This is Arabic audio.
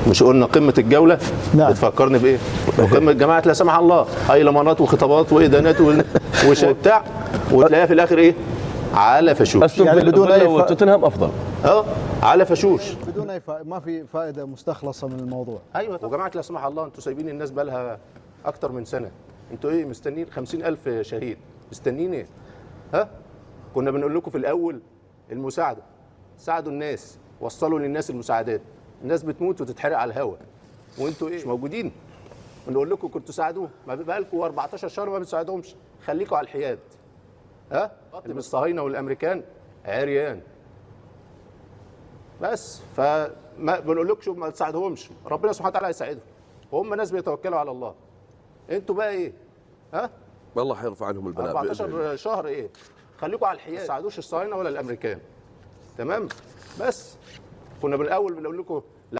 مش قلنا قمه الجوله؟ نعم. بتفكرني بايه؟ قمه جماعه لا سمح الله، هيلمانات وخطابات وادانات وبتاع، وتلاقيها في الاخر ايه؟ على فشوش. استون يعني فيلا بدون أي وتوتنهام افضل. على فشوش. بدون اي ما في فائده مستخلصه من الموضوع. ايوه، وجماعه لا سمح الله انتوا سايبين الناس بقى لها اكتر من سنه، انتوا ايه مستنيين 50,000 شهيد؟ مستنيين ايه؟ كنا بنقول لكم في الاول المساعده، ساعدوا الناس، وصلوا للناس المساعدات، الناس بتموت وتتحرق على الهواء وانتوا ايه مش موجودين. بنقول لكم كنتوا ساعدوه، ما بقى لكم 14 شهر ما بتساعدهمش، خليكم على الحياد. اللي الصهاينه والامريكان عريان بس. فما بنقول لكم ما تساعدهمش، ربنا سبحانه وتعالى هيساعدهم، وهم ناس بيتوكلوا على الله. انتوا بقى ايه؟ والله حيرفع عنهم البلاء. 14 شهر ايه؟ خليكم على الحياد، ما تساعدوش الصهاينه ولا الامريكان. تمام؟ بس كنا بالاول بنقول لكم